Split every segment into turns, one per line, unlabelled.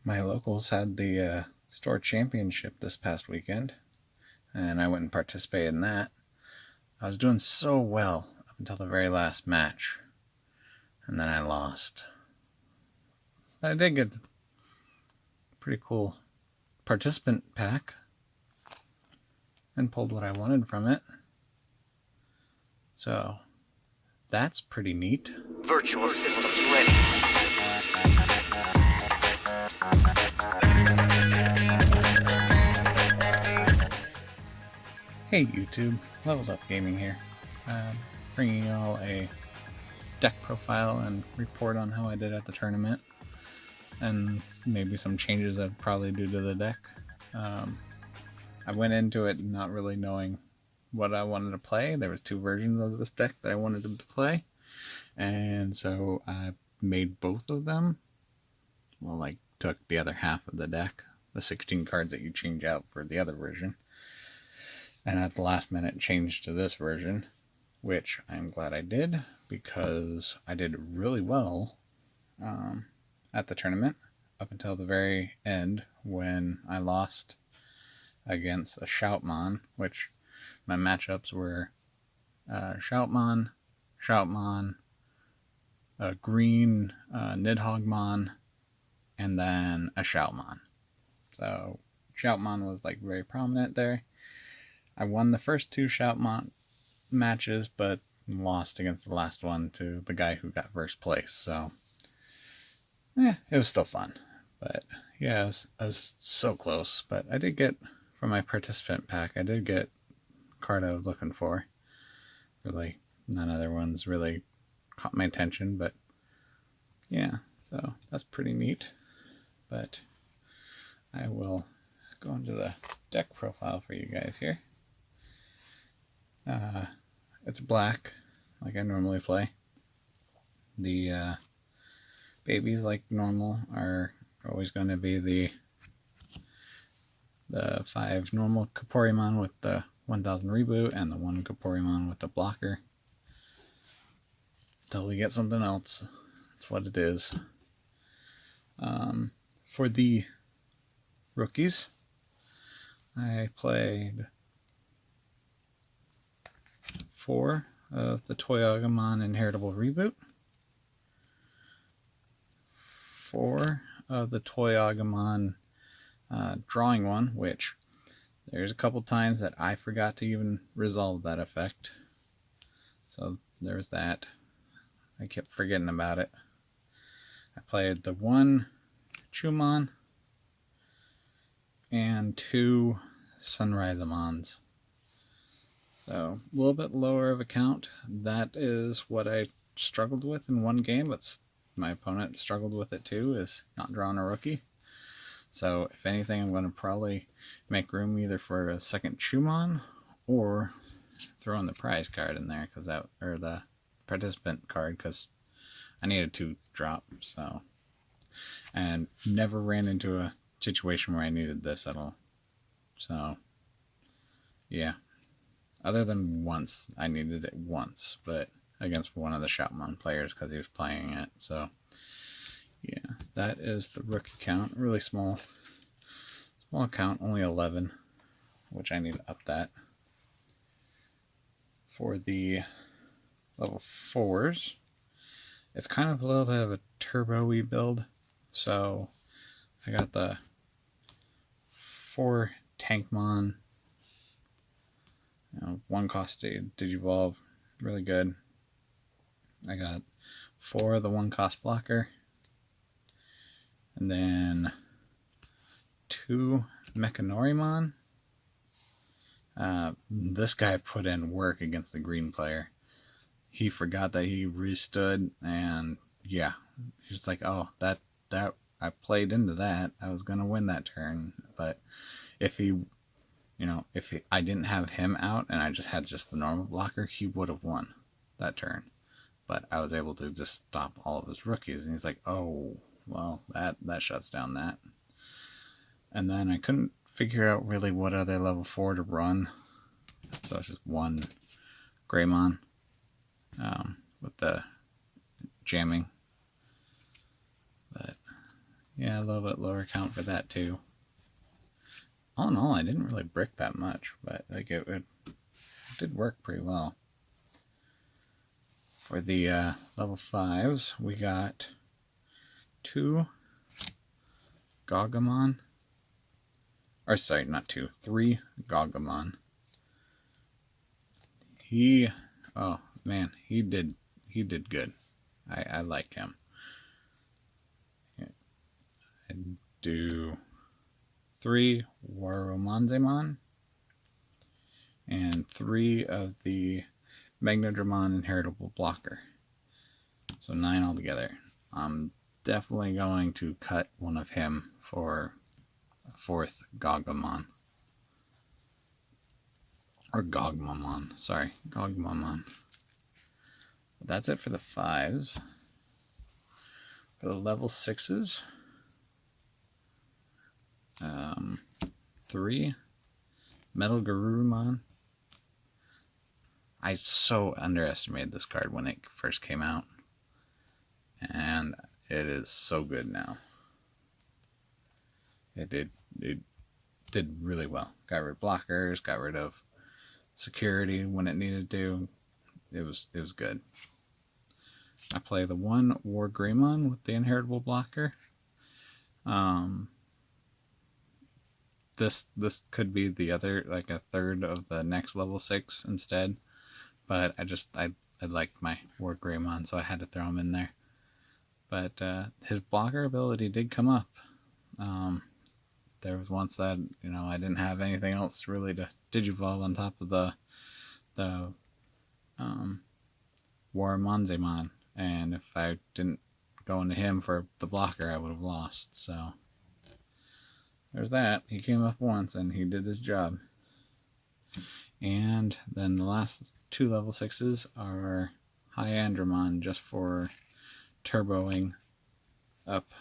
My locals had the store championship this past weekend, and I went and participated in that. I was doing so well up until the very last match, and then I lost. But I did get a pretty cool participant pack and pulled what I wanted from it. So that's pretty neat.
Virtual systems ready.
Hey YouTube, Leveled Up Gaming here, bringing you all a deck profile and report on how I did at the tournament, and maybe some changes I'd probably do to the deck. I went into it not really knowing what I wanted to play. There was two versions of this deck that I wanted to play, and so I made both of them. Well, like took the other half of the deck, the 16 cards that you change out for the other version, and at the last minute changed to this version, which I'm glad I did, because I did really well at the tournament up until the very end when I lost against a Shoutmon, which my matchups were Shoutmon, a green Nidhoggmon, and then a Shoutmon. So Shoutmon was like very prominent there. I won the first two Shoutmon matches, but lost against the last one to the guy who got first place. So it was still fun. But yeah, I was so close. But I did get, from my participant pack, I did get the card I was looking for. Really, none other ones really caught my attention, but yeah, so that's pretty neat. But I will go into the deck profile for you guys here. It's black, like I normally play. The babies, like normal, are always going to be the 5 normal Kaporimon with the 1000 reboot and the 1 Kaporimon with the blocker. Until we get something else, that's what it is. For the rookies, I played 4 of the Toy-Agumon Inheritable Reboot, 4 of the Toy-Agumon Drawing One, which there's a couple times that I forgot to even resolve that effect. So there's that. I kept forgetting about it. I played the 1 Chumon and 2 Sunriseamons. So a little bit lower of a count. That is what I struggled with in one game, but my opponent struggled with it too, is not drawing a rookie. So if anything, I'm going to probably make room either for a second Chumon or throw in the prize card in there, or the participant card, because I needed 2 drop. So, and never ran into a situation where I needed this at all. So yeah, other than once, I needed it once, but against one of the Shoutmon players because he was playing it. So yeah, that is the rookie count. Really small count, only 11, which I need to up that. For the level 4s, it's kind of a little bit of a turbo-y build. So I got the 4 Tankmon, 1 cost to Digivolve, really good. I got 4 of the 1 cost blocker, and then 2 Mechanorimon. This guy put in work against the green player. He forgot that he restood, and yeah, he's like, oh, that I played into that. I was gonna win that turn, but if I didn't have him out and I just had the normal blocker, he would have won that turn. But I was able to just stop all of his rookies, and he's like, oh, well, that shuts down that. And then I couldn't figure out really what other level 4 to run, so it's just 1 Greymon with the jamming. But Yeah, a little bit lower count for that too. All in all, I didn't really brick that much, but like it did work pretty well. For the level 5s, we got 2 Goggamon. Or sorry, not 2, 3 Goggamon. Oh man, he did good. I like him. I do 3 Waromon and 3 of the Magnadramon Inheritable Blocker. So 9 altogether. I'm definitely going to cut one of him for a 4th Goggamon. Or Gogmamon. Sorry, Gogmamon. But that's it for the 5s. For the level 6s, 3 Metal Garurumon. I so underestimated this card when it first came out, and it is so good now. It did really well. Got rid of blockers, got rid of security when it needed to. It was good. I play the 1 War Greymon with the Inheritable Blocker. This could be the other, like a third of the next level 6 instead, but I liked my War Greymon, so I had to throw him in there. But his blocker ability did come up. There was once that I didn't have anything else really to Digivolve on top of the Waramonzemon, and if I didn't go into him for the blocker, I would have lost. So there's that. He came up once and he did his job. And then the last 2 level 6s are Hyandramon, just for turboing up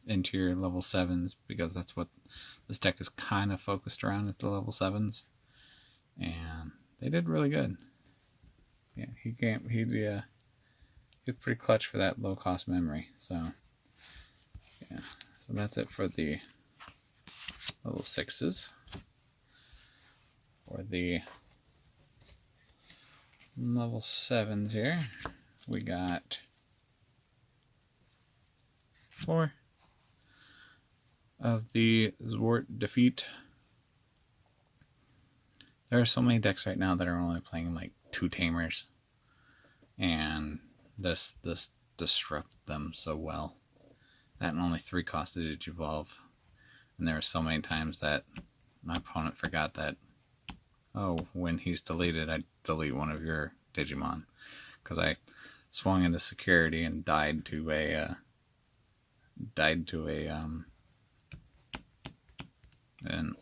into your level 7s, because that's what this deck is kind of focused around, at the level 7s. And they did really good. Yeah, he's pretty clutch for that low cost memory. So yeah, so that's it for the level 6s. For the level 7s here, we got 4 of the Zwart Defeat. There are so many decks right now that are only playing like 2 Tamers, and this disrupted them so well. That and only 3 cost to Digivolve, and there were so many times that my opponent forgot that, oh, when he's deleted, I delete one of your Digimon, because I swung into security and died to an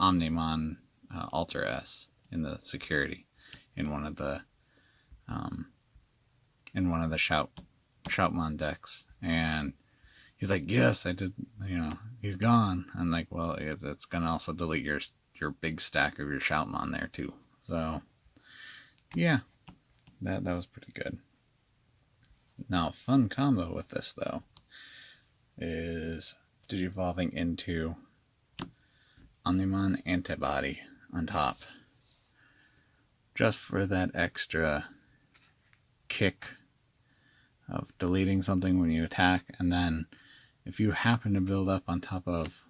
Omnimon Alter S in the security in one of the Shoutmon decks, and he's like, yes, I did, he's gone. I'm like, well, it's gonna also delete your big stack of your Shoutmon there too. So yeah, that was pretty good. Now, fun combo with this though is Digivolving into Omnimon Antibody on top, just for that extra kick of deleting something when you attack, and then if you happen to build up on top of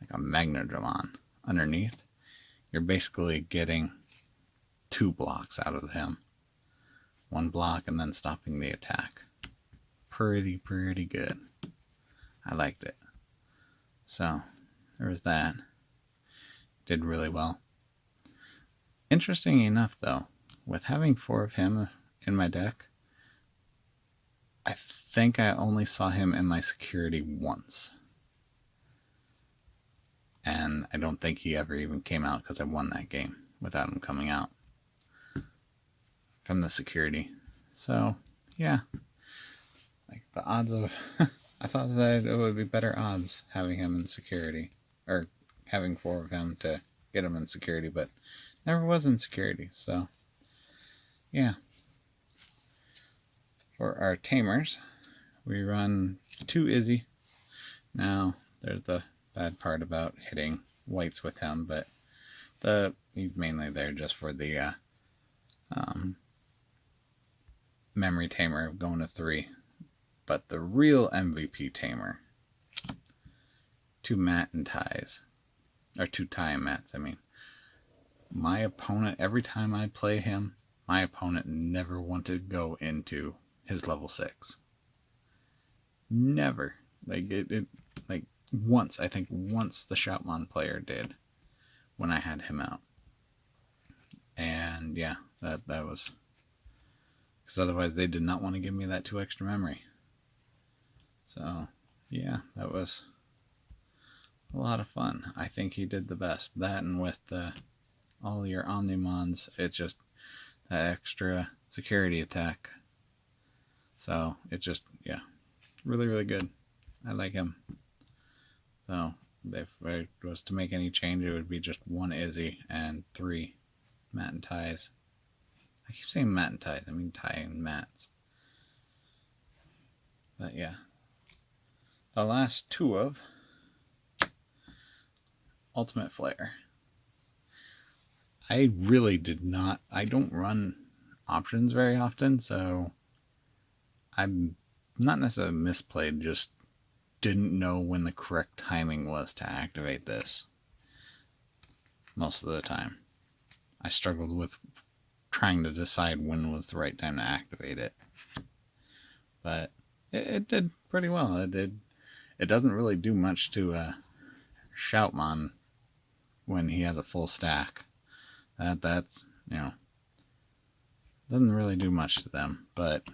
like a Magnadramon underneath, you're basically getting 2 blocks out of him. 1 block and then stopping the attack. Pretty good. I liked it. So there was that. Did really well. Interesting enough though, with having 4 of him in my deck, I think I only saw him in my security once. And I don't think he ever even came out, because I won that game without him coming out from the security. So yeah, like the odds of I thought that it would be better odds having him in security, or having 4 of him to get him in security, but never was in security. So yeah. For our Tamers, we run too Izzy. Now, there's the bad part about hitting whites with him, but he's mainly there just for the memory tamer of going to 3. But the real MVP tamer, 2 Matt and Ties, or 2 Ty and Matts, I mean. My opponent, every time I play him, my opponent never wanted to go into his level 6. Never. Like once, I think once the Shoutmon player did when I had him out. And yeah, that was, because otherwise they did not want to give me that 2 extra memory. So yeah, that was a lot of fun. I think he did the best. That, and with all your Omnimons, it's just that extra security attack. So it just, yeah, really, really good. I like him. So if it was to make any change, it would be just 1 Izzy and 3 Matt and Ties. I keep saying Matt and Ties, I mean Ty and Matts. But yeah, the last 2 of Ultimate Flare. I really did not, I don't run options very often, so I'm not necessarily misplayed, just didn't know when the correct timing was to activate this most of the time. I struggled with trying to decide when was the right time to activate it. But it did pretty well. It doesn't really do much to Shoutmon when he has a full stack. That's, you know, doesn't really do much to them, but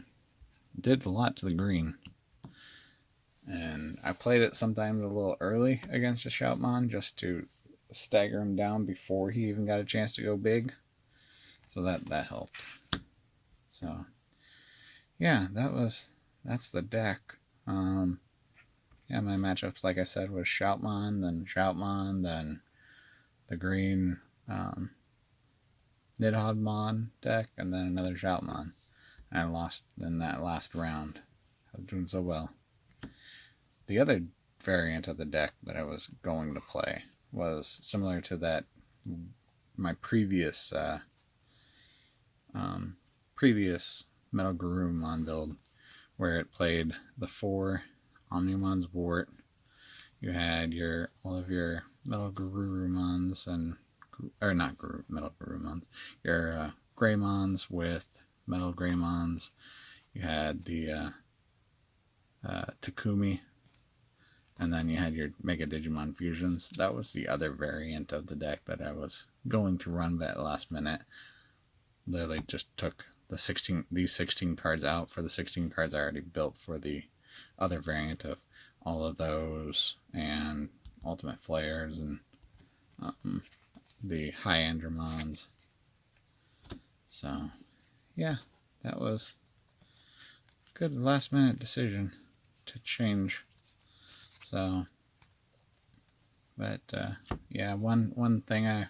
it did a lot to the green. And I played it sometimes a little early against a Shoutmon just to stagger him down before he even got a chance to go big. So that helped. So yeah, that's the deck. Yeah, my matchups, like I said, was Shoutmon, then the green Nidhoggmon deck, and then another Shoutmon. And I lost in that last round. I was doing so well. The other variant of the deck that I was going to play was similar to that, my previous Metal Garurumon build, where it played the 4 Omnimon's Wart. You had all of your Metal Garurumons or not Metal Garurumons, your Greymons with Metal Greymons. You had the Takumi, and then you had your Mega Digimon Fusions. That was the other variant of the deck that I was going to run, but at the last minute, literally just took these 16 cards out for the 16 cards I already built for the other variant of all of those, and Ultimate Flares, and the High Andromons. So yeah, that was a good last minute decision to change. So, but yeah, one thing, I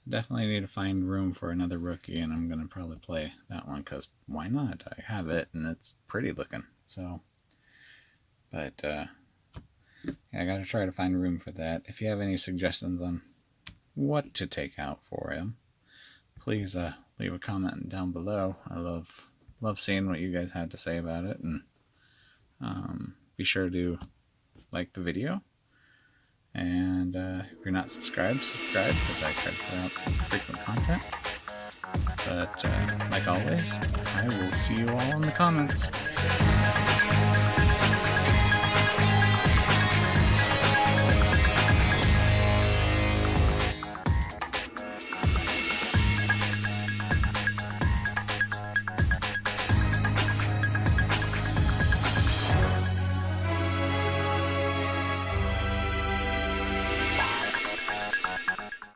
definitely need to find room for another rookie, and I'm going to probably play that one, because why not? I have it, and it's pretty looking. So, but yeah, I got to try to find room for that. If you have any suggestions on what to take out for him, please leave a comment down below. I love seeing what you guys have to say about it, and be sure to like the video, and if you're not subscribed, subscribe, because I try to put out frequent content. But like always, I will see you all in the comments.